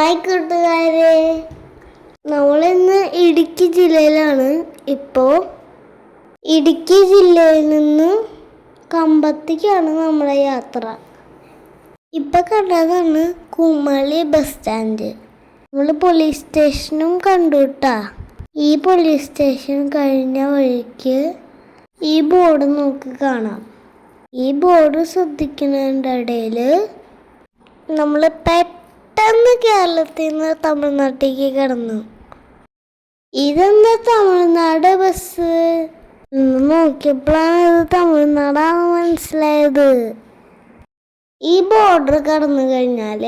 Hi കൂട്ടുകാരെ, നമ്മളിന്ന് ഇടുക്കി ജില്ലയിലാണ്. ഇപ്പോൾ ഇടുക്കി ജില്ലയിൽ നിന്ന് കമ്പത്തേക്കാണ് നമ്മുടെ യാത്ര. ഇപ്പം കണ്ടതാണ് കുമളി ബസ് സ്റ്റാൻഡ്. നമ്മൾ പോലീസ് സ്റ്റേഷനും കണ്ടുട്ടാ. ഈ പോലീസ് സ്റ്റേഷൻ കഴിഞ്ഞ വഴിക്ക് ഈ ബോർഡ് നോക്കി കാണാം. ഈ ബോർഡ് ശ്രദ്ധിക്കുന്നതിൻ്റെ ഇടയിൽ നമ്മൾ പെട്ടെന്ന് കേരളത്തിൽ നിന്ന് തമിഴ്നാട്ടിലേക്ക് കടന്നു. ഇതെന്താ തമിഴ്നാട് ബസ്? നോക്കിയപ്പോഴാണ് ഇത് തമിഴ്നാടാണ് മനസ്സിലായത്. ഈ ബോർഡർ കടന്നു കഴിഞ്ഞാൽ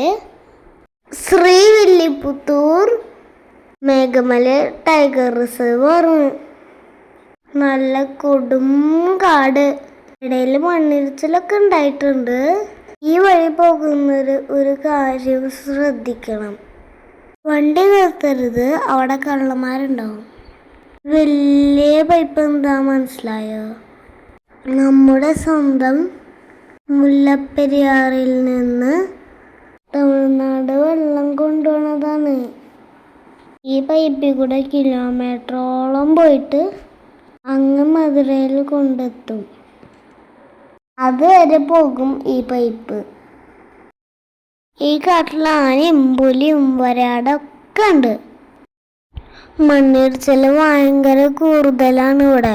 ശ്രീവില്ലിപുത്തൂർ മേഘമല ടൈഗർ റിസർവ് പറഞ്ഞു. നല്ല കൊടും കാട്, ഇടയിൽ മണ്ണിടിച്ചിലൊക്കെ ഉണ്ടായിട്ടുണ്ട്. ഈ വഴി പോകുന്നൊരു ഒരു കാര്യം ശ്രദ്ധിക്കണം, വണ്ടി നിർത്തരുത്, അവിടെ കള്ളന്മാരുണ്ടാവും. വലിയ പൈപ്പ് എന്താ മനസ്സിലായോ? നമ്മുടെ സ്വന്തം മുല്ലപ്പെരിയാറിൽ നിന്ന് തമിഴ്നാട് വെള്ളം കൊണ്ടുപോണതാണ്. ഈ പൈപ്പിൽ കൂടെ കിലോമീറ്ററോളം പോയിട്ട് അങ്ങ് മധുരയിൽ കൊണ്ടെത്തും. അതുവരെ പോകും ഈ പൈപ്പ്. ഈ കാട്ടിൽ ആനയും പുലിയും വരാടൊക്കെ ഉണ്ട്. മണ്ണിടിച്ചിൽ ഭയങ്കര കൂടുതലാണ് ഇവിടെ.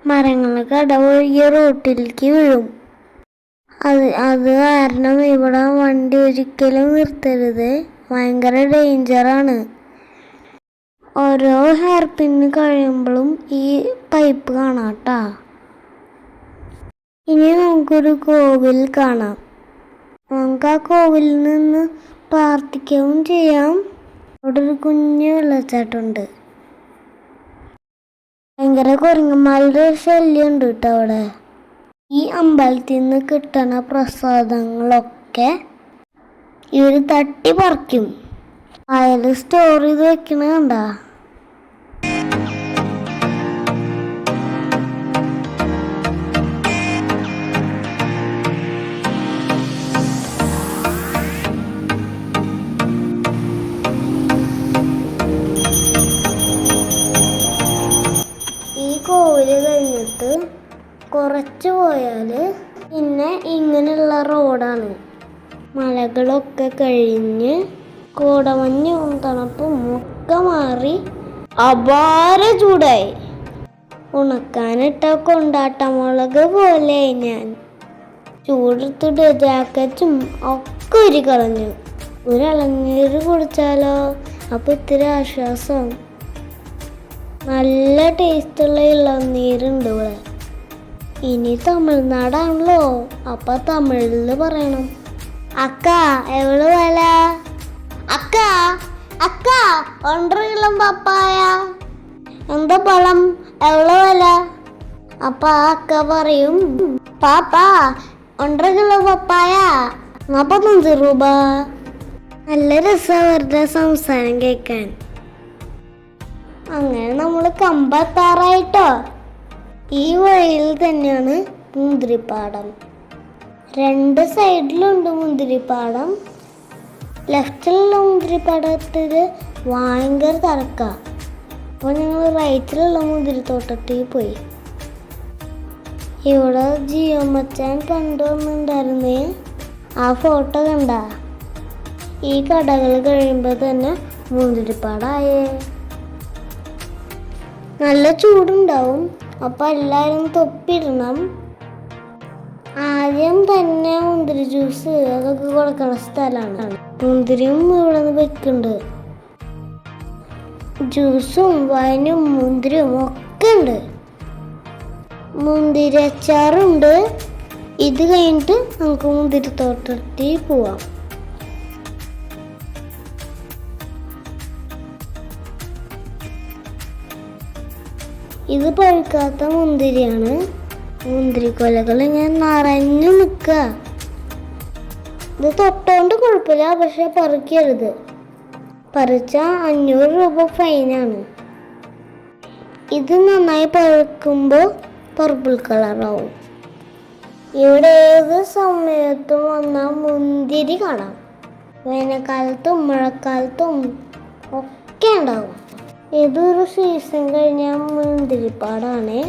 മരങ്ങളൊക്കെ ഇടവഴിയ റോട്ടിലേക്ക് വീഴും. അത് കാരണം ഇവിടെ വണ്ടി ഒരിക്കലും നിർത്തരുത്, ഭയങ്കര ഡേഞ്ചറാണ്. ഓരോ ഹെയർ പിന്ന് കഴിയുമ്പോഴും ഈ പൈപ്പ് കാണാട്ടാ. ഇനി നമുക്കൊരു കോവിൽ കാണാം. നമുക്ക് ആ കോവിലിൽ നിന്ന് പ്രാർത്ഥിക്കുകയും ചെയ്യാം. അവിടെ ഒരു കുഞ്ഞു വെള്ളച്ചാട്ടമുണ്ട്. ഭയങ്കര കുരങ്ങന്മാരുടെ ശല്യം ഉണ്ട് കേട്ടോ അവിടെ. ഈ അമ്പലത്തിൽ നിന്ന് കിട്ടണ പ്രസാദങ്ങളൊക്കെ ഇവർ തട്ടി പറിക്കും. അയാൾ സ്റ്റോർ ചെയ്ത് വെക്കണ കണ്ടാ. കോവില് കഴിഞ്ഞിട്ട് കുറച്ച് പോയാൽ പിന്നെ ഇങ്ങനെയുള്ള റോഡാണ്. മലകളൊക്കെ കഴിഞ്ഞ് കോടമഞ്ഞും തണുപ്പും ഒക്കെ മാറി അപാര ചൂടായി. ഉണക്കാനിട്ട കൊണ്ടാട്ടമുളക് പോലെ ഞാൻ ചൂടെടുത്തിട്ട് ജാക്കറ്റും ഒക്കെ ഉരുക്കളഞ്ഞു. ഒരു ഇളനീര് കുടിച്ചാലോ, അപ്പോൾ ഇത്തിരി ആശ്വാസം. നല്ല ടേസ്റ്റുള്ള ഇളനീരുണ്ട് ഇവിടെ. ഇനി തമിഴ്നാടാണല്ലോ, അപ്പൊ തമിഴിൽ പറയണം. അക്ക എവിടെ വില? അക്ക അക്ക 1 കിലോ പപ്പായ. എന്താ പഴം എവിടെ വില? അപ്പൊ അക്ക പറയും, പാപ്പാ 1 കിലോ പപ്പായ 45 രൂപ. നല്ല രസം അവരുടെ സംസാരം കേൾക്കാൻ. അങ്ങനെ നമ്മൾ കമ്പെത്താറായിട്ടോ. ഈ വഴിയിൽ തന്നെയാണ് മുന്തിരിപ്പാടം. 2 സൈഡിലുണ്ട് മുന്തിരിപ്പാടം. ലെഫ്റ്റിലുള്ള മുന്തിരിപ്പാടത്തിൽ ഭയങ്കര തിരക്കാണ്. അപ്പോൾ ഞങ്ങൾ റൈറ്റിലുള്ള മുന്തിരിത്തോട്ടത്തിൽ പോയി. ഇവിടെ ജിയോ മച്ചാൻ കണ്ടുവന്നിട്ടുണ്ടായിരുന്നേ, ആ ഫോട്ടോ കണ്ട. ഈ കടകൾ കഴിയുമ്പോൾ തന്നെ മുന്തിരിപ്പാടായേ. നല്ല ചൂടുണ്ടാവും, അപ്പം എല്ലാവരും തൊപ്പിടണം. ആദ്യം തന്നെ മുന്തിരി ജ്യൂസ് അതൊക്കെ കൊടുക്കുന്ന സ്ഥലമാണ്. മുന്തിരിയും ഇവിടെ നിന്ന് വെക്കുന്നുണ്ട്. ജ്യൂസും വൈനും മുന്തിരിയും ഒക്കെ ഉണ്ട്. മുന്തിരി അച്ചാറുണ്ട്. ഇത് കഴിഞ്ഞിട്ട് നമുക്ക് മുന്തിരിത്തോട്ടത്തിൽ പോവാം. ഇത് പഴുക്കാത്ത മുന്തിരിയാണ്. മുന്തിരിക്കൊലകൾ ഇങ്ങനെ നിറഞ്ഞു നിൽക്കുക. ഇത് തൊട്ടോണ്ട് കുഴപ്പമില്ല, പക്ഷെ പറിക്കരുത്. പറിച്ചാൽ 500 രൂപ ഫൈനാണ്. ഇത് നന്നായി പഴുക്കുമ്പോൾ പർപ്പിൾ കളറാവും. ഇവിടെ ഏത് സമയത്തും വന്നാൽ മുന്തിരി കാണാം. വേനൽക്കാലത്തും മഴക്കാലത്തും ഒക്കെ ഉണ്ടാവും. ഏതൊരു സീസൺ കഴിഞ്ഞാൽ മുന്തിരിപ്പാടാണ്.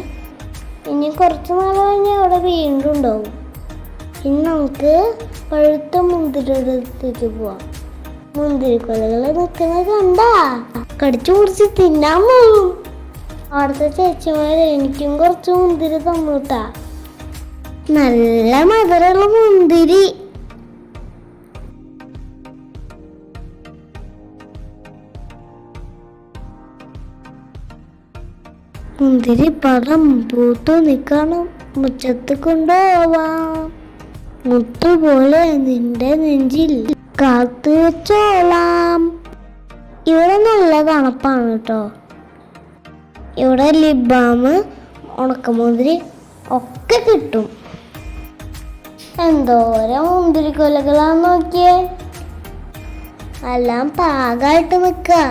ഇനി കുറച്ച് നാൾ കഴിഞ്ഞാൽ അവിടെ വീണ്ടും ഉണ്ടാവും. ഇനി നമുക്ക് പഴുത്ത മുന്തിരിടത്തേക്ക് പോവാം. മുന്തിരിക്കൊലകൾ നിൽക്കുന്നത് കണ്ടാ കടിച്ചു മുറിച്ച് തിന്നാൻ പോകും. അവിടുത്തെ ചേച്ചിമാര് എനിക്കും കുറച്ച് മുന്തിരി തന്നൂട്ടാ. നല്ല മധുരമുള്ള മുന്തിരി. മുന്തിരി പഴം പൂത്തു നിൽക്കണം, മുറ്റത്ത് കൊണ്ടുപോവാം. മുത്തുപോലെ നിന്റെ നെഞ്ചിൽ കാത്തു വെച്ചോളാം. ഇവിടെ നല്ല തണുപ്പാണ് കേട്ടോ. ഇവിടെ ലിപ് ബാം, ഉണക്കമുന്തിരി ഒക്കെ കിട്ടും. എന്തോരം മുന്തിരിക്കൊലകളാന്ന് നോക്കിയേ. എല്ലാം പാകമായിട്ട് നിൽക്കുക.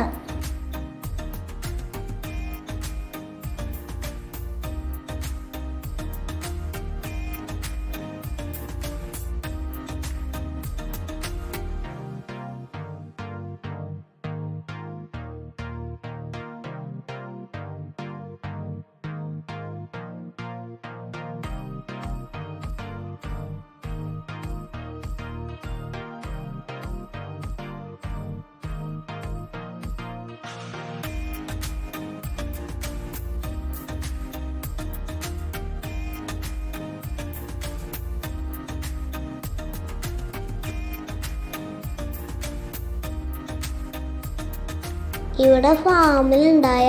ഇവിടെ ഫാമിലുണ്ടായ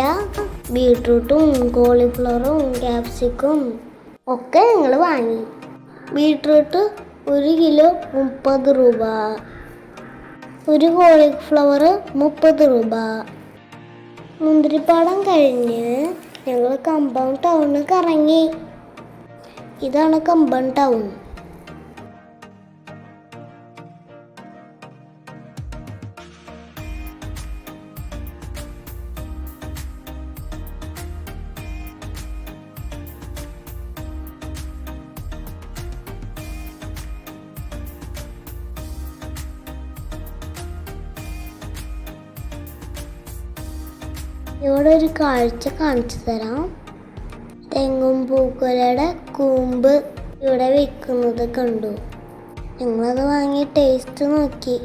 ബീട്രൂട്ടും കോളിഫ്ലവറും ക്യാപ്സിക്കും ഒക്കെ ഞങ്ങൾ വാങ്ങി. ബീട്രൂട്ട് 1 കിലോ 30 രൂപ, ഒരു കോളിഫ്ലവർ 30 രൂപ. മുന്തിരിപ്പാടം കഴിഞ്ഞ് ഞങ്ങൾ കമ്പം ടൗണിൽ കറങ്ങി. ഇതാണ് കമ്പം ടൗൺ. ഇവിടെ ഒരു കാഴ്ച കാണിച്ചു തരാം. തെങ്ങും പൂക്കുലയുടെ കൂമ്പ് ഇവിടെ വിൽക്കുന്നത് കണ്ടു. ഞങ്ങളത് വാങ്ങി ടേസ്റ്റ് നോക്കി.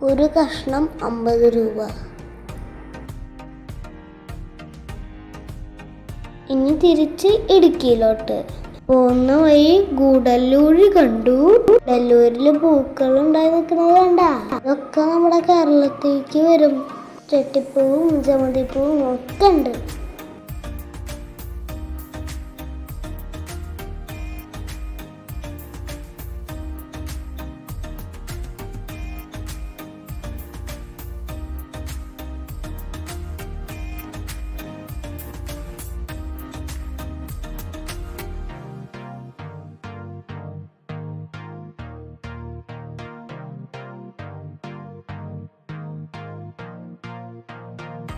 ഒരു കഷ്ണം 50 രൂപ. ഇനി തിരിച്ച് ഇടുക്കിയിലോട്ട് പോകുന്ന വഴി ഗൂഡല്ലൂര് കണ്ടു. ഗൂഡല്ലൂരിൽ പൂക്കൾ ഉണ്ടായി നിൽക്കുന്നത് കണ്ടാ. അതൊക്കെ നമ്മുടെ കേരളത്തിലേക്ക് വരും. ചെട്ടിപ്പൂവും ജമന്തിപ്പൂവും ഒക്കെ ഉണ്ട്.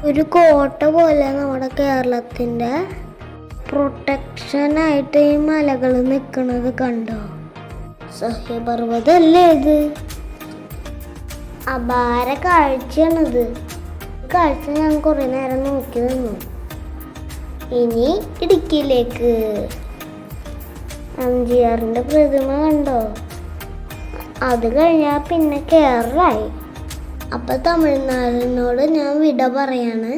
ഒരു കോട്ട പോലെ നമ്മുടെ കേരളത്തിൻ്റെ പ്രൊട്ടക്ഷനായിട്ട് ഈ മലകൾ നിൽക്കുന്നത് കണ്ടോ. സഹ്യപർവ്വതല്ലേ ഇത്. അപാര കാഴ്ചയാണിത്. കാഴ്ച ഞാൻ കുറേ നേരം നോക്കി നിന്നു. ഇനി ഇടുക്കിയിലേക്ക്. എംജിആറിൻ്റെ പ്രതിമ കണ്ടോ. അത് കഴിഞ്ഞാൽ പിന്നെ കേരളമായി. അപ്പം തമിഴ്നാടിനോട് ഞാൻ വിട പറയാണ്.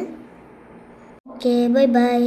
Okay, bye bye.